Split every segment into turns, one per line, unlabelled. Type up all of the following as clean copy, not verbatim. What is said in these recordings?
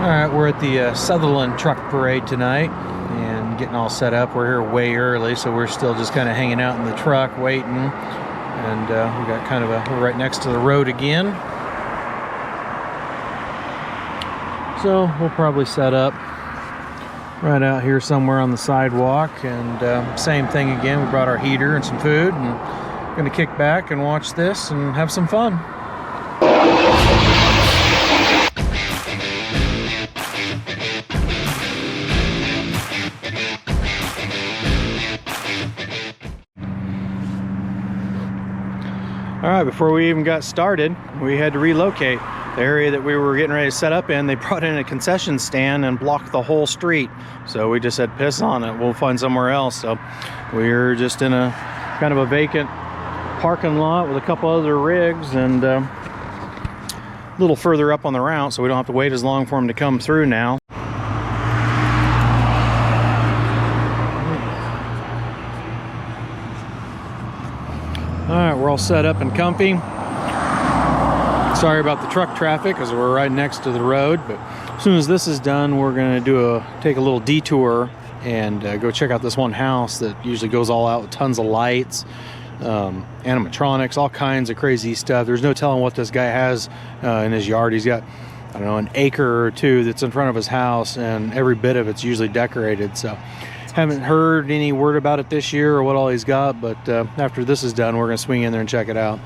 Alright, we're at the Sutherlin truck parade tonight and getting all set up. We're here way early, so we're still just kind of hanging out in the truck waiting. And we got kind of we're right next to the road again. So we'll probably set up right out here somewhere on the sidewalk. And same thing again, we brought our heater and some food, and gonna kick back and watch this and have some fun. All right, before we even got started, we had to relocate. The area that we were getting ready to set up in, they brought in a concession stand and blocked the whole street. So we just said, piss on it, we'll find somewhere else. So we're just in a kind of a vacant parking lot with a couple other rigs and a little further up on the route, so we don't have to wait as long for them to come through now. Alright, we're all set up and comfy. Sorry about the truck traffic because we're right next to the road, but as soon as this is done, we're going to take a little detour and go check out this one house that usually goes all out with tons of lights, animatronics, all kinds of crazy stuff. There's no telling what this guy has in his yard. He's got, I don't know, an acre or two that's in front of his house, and every bit of it's usually decorated. So haven't heard any word about it this year or what all he's got, but after this is done, we're going to swing in there and check it out.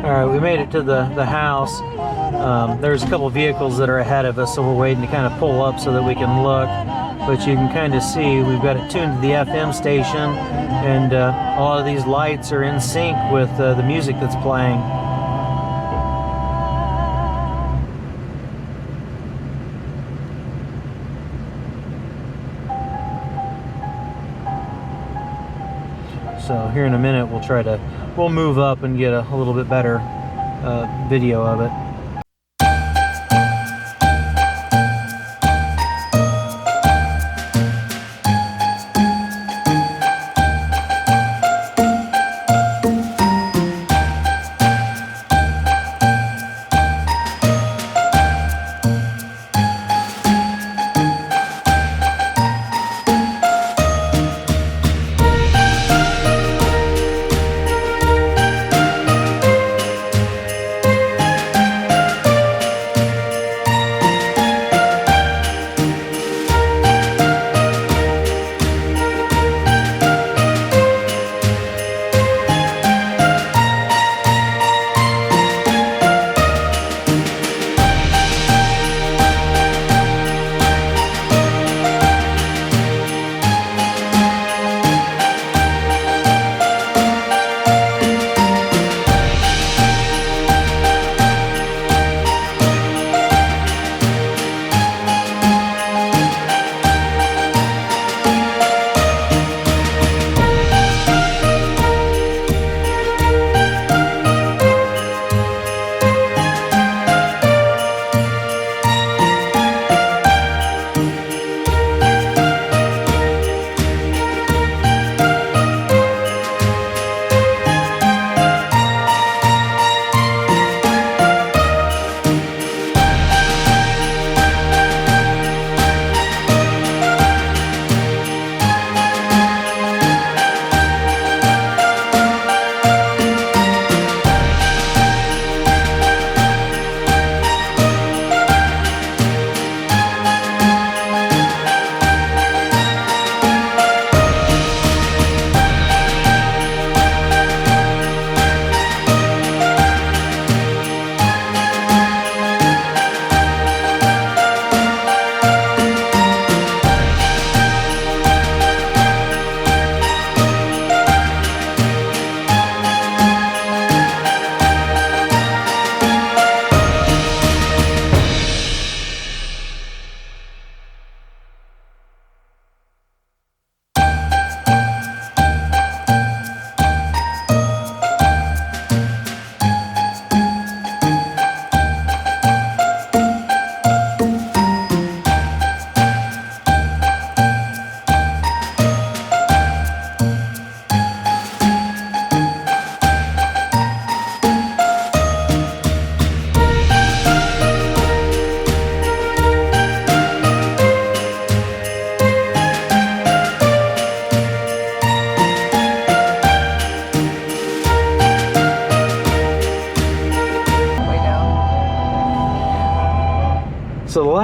Alright, we made it to the house. There's a couple vehicles that are ahead of us, so we're waiting to kind of pull up so that we can look. But you can kind of see we've got it tuned to the FM station, and a lot of these lights are in sync with the music that's playing. So here in a minute we'll move up and get a little bit better video of it.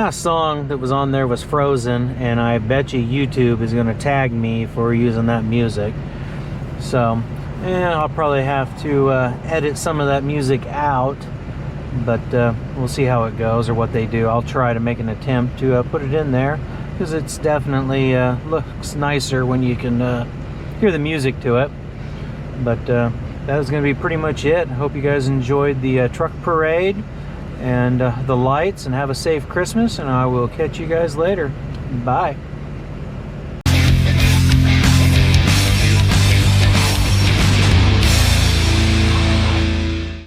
last song that was on there was Frozen, and I bet you YouTube is going to tag me for using that music. So, I'll probably have to edit some of that music out, but we'll see how it goes or what they do. I'll try to make an attempt to put it in there, because it's definitely looks nicer when you can hear the music to it. But that is going to be pretty much it. Hope you guys enjoyed the truck parade and the lights, and have a safe Christmas, and I will catch you guys later. Bye.